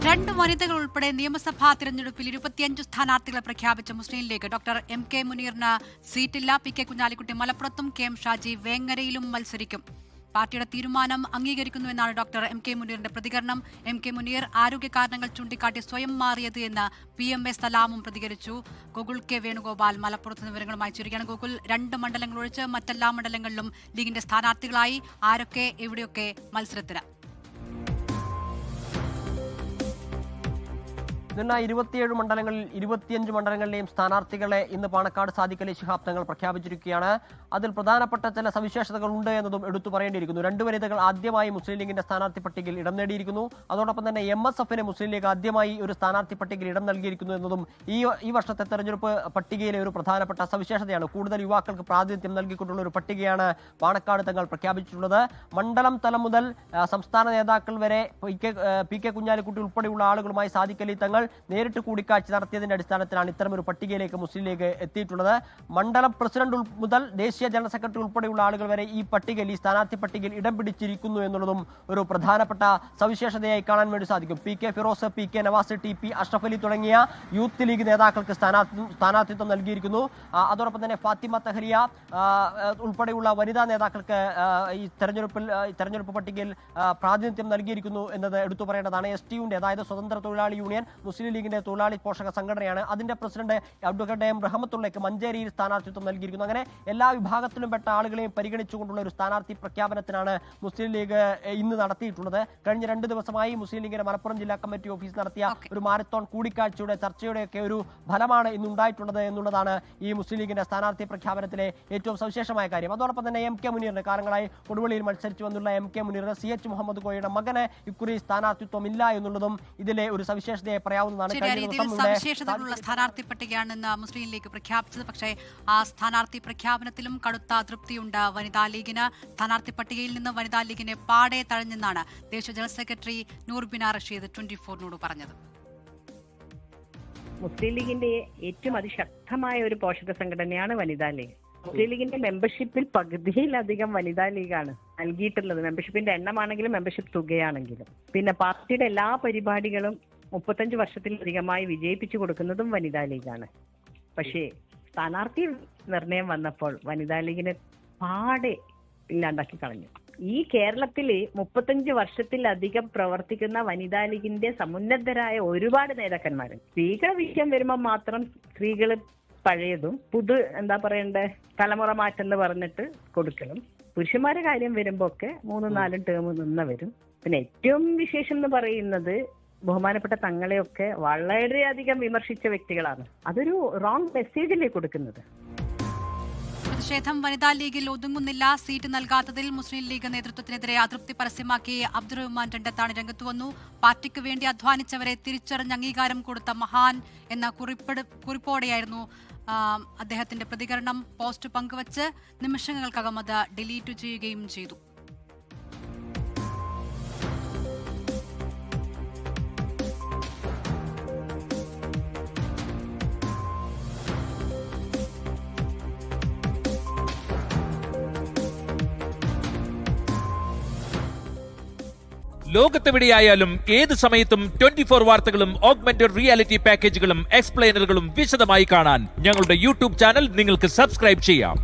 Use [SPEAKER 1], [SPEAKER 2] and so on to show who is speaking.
[SPEAKER 1] രണ്ട് വനിതകൾ ഉൾപ്പെടെ നിയമസഭാ തിരഞ്ഞെടുപ്പിൽ 25 സ്ഥാനാർത്ഥികളെ പ്രഖ്യാപിച്ച മുസ്ലിം league. Doctor MK. മുനീറിന് സീറ്റില്ല. P K. Kunhalikutty മലപ്പുറത്തും കെ.എം. ഷാജി വേങ്ങരയിലും മത്സരിക്കും. പാർട്ടിയുടെ തീരുമാനം അംഗീകരിക്കുന്നുവെന്നാണ് ഡോക്ടർ എം.കെ. മുനീറിന്റെ പ്രതികരണം. എം.കെ. മുനീർ ആരോഗ്യ കാരണങ്ങൾ ചൂണ്ടിക്കാട്ടി സ്വയം മാറിയത് എന്ന് PMA സലാമും പ്രതികരിച്ചു. ഗോകുൽ കെ വേണുഗോപാൽ മലപ്പുറത്ത് വിവരങ്ങളുമായി ചേരുകയാണ്. ഗോകുൽ, 2 മണ്ഡലങ്ങൾ ഒഴിച്ച് മറ്റെല്ലാ മണ്ഡലങ്ങളിലും ലീഗിന്റെ സ്ഥാനാർത്ഥികളായി. ആരൊക്കെ എവിടെയൊക്കെ മത്സരത്തിന്?
[SPEAKER 2] 27 മണ്ഡലങ്ങളിൽ 25 മണ്ഡലങ്ങളിലെയും സ്ഥാനാർത്ഥികളെ ഇന്ന് പാണക്കാട് സാദിഖ് അലി ശിഹാബ് തങ്ങൾ പ്രഖ്യാപിച്ചിരിക്കുകയാണ്. അതിൽ പ്രധാനപ്പെട്ട ചില സവിശേഷതകൾ ഉണ്ട് എന്നതും എടുത്തു പറയേണ്ടിയിരിക്കുന്നു. 2 വനിതകൾ ആദ്യമായി മുസ്ലിം ലീഗിന്റെ സ്ഥാനാർത്ഥി പട്ടികയിൽ ഇടം നേടിയിരിക്കുന്നു. അതോടൊപ്പം തന്നെ MSFന് മുസ്ലിം ലീഗ് ആദ്യമായി ഒരു സ്ഥാനാർത്ഥി പട്ടികയിൽ ഇടം നൽകിയിരിക്കുന്നു എന്നതും ഈ വർഷത്തെ തെരഞ്ഞെടുപ്പ് പട്ടികയിലെ ഒരു പ്രധാനപ്പെട്ട സവിശേഷതയാണ്. കൂടുതൽ യുവാക്കൾക്ക് പ്രാതിനിധ്യം നൽകിക്കൊണ്ടുള്ള ഒരു പട്ടികയാണ് പാണക്കാട് തങ്ങൾ പ്രഖ്യാപിച്ചിട്ടുള്ളത്. മണ്ഡലം തലം മുതൽ സംസ്ഥാന നേതാക്കൾ വരെ പി.കെ. കുഞ്ഞാലിക്കുട്ടി ഉൾപ്പെടെയുള്ള ആളുകളുമായി സാദിഖ് അലി തങ്ങൾ നേരിട്ട് കൂടിക്കാഴ്ച നടത്തിയതിന്റെ അടിസ്ഥാനത്തിലാണ് ഇത്തരമൊരു പട്ടികയിലേക്ക് മുസ്ലിം ലീഗ് എത്തിയിട്ടുള്ളത്. മണ്ഡലം പ്രസിഡന്റ് മുതൽ ദേശീയ ജനറൽ സെക്രട്ടറി ഉൾപ്പെടെയുള്ള ആളുകൾ വരെ ഈ പട്ടികയിൽ, ഈ സ്ഥാനാർത്ഥി പട്ടികയിൽ ഇടം പിടിച്ചിരിക്കുന്നു എന്നുള്ളതും ഒരു പ്രധാനപ്പെട്ട സവിശേഷതയായി കാണാൻ വേണ്ടി സാധിക്കും. പി.കെ. ഫിറോസ്, പി.കെ. നവാസ്, ടി.പി. അഷ്റഫ് അലി തുടങ്ങിയ യൂത്ത് ലീഗ് നേതാക്കൾക്ക് സ്ഥാനാർത്ഥിത്വം നൽകിയിരിക്കുന്നു. അതോടൊപ്പം തന്നെ ഫാത്തിമ തഹരിയ ഉൾപ്പെടെയുള്ള വനിതാ നേതാക്കൾക്ക് ഈ തെരഞ്ഞെടുപ്പ് പട്ടികയിൽ പ്രാതിനിധ്യം നൽകിയിരിക്കുന്നു എന്നത് എടുത്തു പറയേണ്ടതാണ്. STUവിന്റെ, അതായത് സ്വതന്ത്ര തൊഴിലാളി യൂണിയൻ, മുസ്ലിം ലീഗിന്റെ തൊഴിലാളി പോഷക സംഘടനയാണ്. അതിന്റെ പ്രസിഡന്റ് അഡ്വക്കേറ്റ് എം റഹ്മത്തുള്ളയ്ക്ക് മഞ്ചേരിയിൽ സ്ഥാനാർത്ഥിത്വം നൽകിയിരിക്കുന്നു. അങ്ങനെ എല്ലാ വിഭാഗത്തിലും പെട്ട ആളുകളെയും പരിഗണിച്ചുകൊണ്ടുള്ള ഒരു സ്ഥാനാർത്ഥി പ്രഖ്യാപനത്തിനാണ് മുസ്ലിം ലീഗ് ഇന്ന് നടത്തിയിട്ടുള്ളത്. കഴിഞ്ഞ 2 ദിവസമായി മുസ്ലിം ലീഗിന്റെ മലപ്പുറം ജില്ലാ കമ്മിറ്റി ഓഫീസ് നടത്തിയ ഒരു മാരത്തോൺ കൂടിക്കാഴ്ചയുടെ ചർച്ചയുടെയൊക്കെ ഒരു ഫലമാണ് ഇന്നുണ്ടായിട്ടുള്ളത് എന്നുള്ളതാണ് ഈ മുസ്ലിം ലീഗിന്റെ സ്ഥാനാർത്ഥി പ്രഖ്യാപനത്തിലെ ഏറ്റവും സവിശേഷമായ കാര്യം. അതോടൊപ്പം തന്നെ എം.കെ. മുനീറിന്, കാലങ്ങളായി കൊടുവള്ളിയിൽ മത്സരിച്ചു വന്നുള്ള എം.കെ. മുനീറിന് CH മുഹമ്മദ് കോയയുടെ മകന് ഇക്കുറി സ്ഥാനാർത്ഥിത്വം ഇല്ല എന്നുള്ളതും ഇതിലെ ഒരു സവിശേഷതയെ പറയാവുന്നതാണ്.
[SPEAKER 1] സവിശേഷതകളുള്ള സ്ഥാനാർത്ഥി പട്ടികയാണെന്ന് മുസ്ലിം ലീഗ് പ്രഖ്യാപിച്ചത്. പക്ഷേ ആ സ്ഥാനാർത്ഥി പ്രഖ്യാപനത്തിലും കടുത്ത അതൃപ്തിയുണ്ട് വനിതാ ലീഗിന്. സ്ഥാനാർത്ഥി പട്ടികയിൽ നിന്ന് വനിതാ ലീഗിനെ പാടെ തഴഞ്ഞെന്നാണ് ദേശീയ ജനറൽ സെക്രട്ടറി നൂർബിന റഷീദ് 24നോട് പറഞ്ഞത്.
[SPEAKER 3] മുസ്ലിം ലീഗിന്റെ ഏറ്റവും അതിശക്തമായ ഒരു പോഷക സംഘടനയാണ് വനിതാ ലീഗ്. മുസ്ലിം ലീഗിന്റെ മെമ്പർഷിപ്പിൽ പകുതിയിലധികം വനിതാ ലീഗാണ് നൽകിയിട്ടുള്ളത്. മെമ്പർഷിപ്പിന്റെ എണ്ണമാണെങ്കിലും മെമ്പർഷിപ്പ് തുകയാണെങ്കിലും. പിന്നെ പാർട്ടിയുടെ എല്ലാ പരിപാടികളും 35 വർഷത്തിലധികമായി വിജയിപ്പിച്ചു കൊടുക്കുന്നതും വനിതാ ലീഗാണ്. പക്ഷേ സ്ഥാനാർത്ഥി നിർണയം വന്നപ്പോൾ വനിതാ ലീഗിനെ പാടെ ഇല്ലാണ്ടാക്കി കളഞ്ഞു. ഈ കേരളത്തില് 35 വർഷത്തിലധികം പ്രവർത്തിക്കുന്ന വനിതാ ലീഗിന്റെ സമുന്നതരായ ഒരുപാട് നേതാക്കന്മാര്, സ്ത്രീകളുടെ വിഷയം വരുമ്പോൾ മാത്രം സ്ത്രീകള് പഴയതും എന്താ പറയണ്ടേ, തലമുറ മാറ്റം എന്ന് പറഞ്ഞിട്ട് കൊടുക്കണം. പുരുഷന്മാരുടെ കാര്യം വരുമ്പോ ഒക്കെ 3-4 ടേം നിന്നവരും. പിന്നെ ഏറ്റവും വിശേഷം എന്ന് പറയുന്നത് ബഹുമാനപ്പെട്ട തങ്ങളെയൊക്കെ വളരെയധികം വിമർശിച്ച വ്യക്തികളാണ്. അതൊരു റോങ് മെസ്സേജല്ലേ കൊടുക്കുന്നത്.
[SPEAKER 1] പ്രതിഷേധം വനിതാ ലീഗിൽ ഒതുങ്ങുന്നില്ല. സീറ്റ് നൽകാത്തതിൽ മുസ്ലിം ലീഗ് നേതൃത്വത്തിനെതിരെ അതൃപ്തി പരസ്യമാക്കി അബ്ദുറഹ്മാൻ രണ്ടത്താണ് രംഗത്ത് വന്നു. പാർട്ടിക്ക് വേണ്ടി അധ്വാനിച്ചവരെ തിരിച്ചറിഞ്ഞ് അംഗീകാരം കൊടുത്ത മഹാൻ എന്ന കുറിപ്പോടെയായിരുന്നു അദ്ദേഹത്തിന്റെ പ്രതികരണം. പോസ്റ്റ് പങ്കുവച്ച് നിമിഷങ്ങൾക്കകം അത് ഡിലീറ്റ് ചെയ്യുകയും ചെയ്തു.
[SPEAKER 4] ലോകത്തെവിടെയായാലും ഏത് സമയത്തും 24 വാർത്തകളും ഓഗ്മെന്റഡ് റിയാലിറ്റി പാക്കേജുകളും എക്സ്പ്ലെയിനറുകളും വിശദമായി കാണാൻ ഞങ്ങളുടെ YouTube ചാനൽ നിങ്ങൾക്ക് സബ്സ്ക്രൈബ് ചെയ്യാം.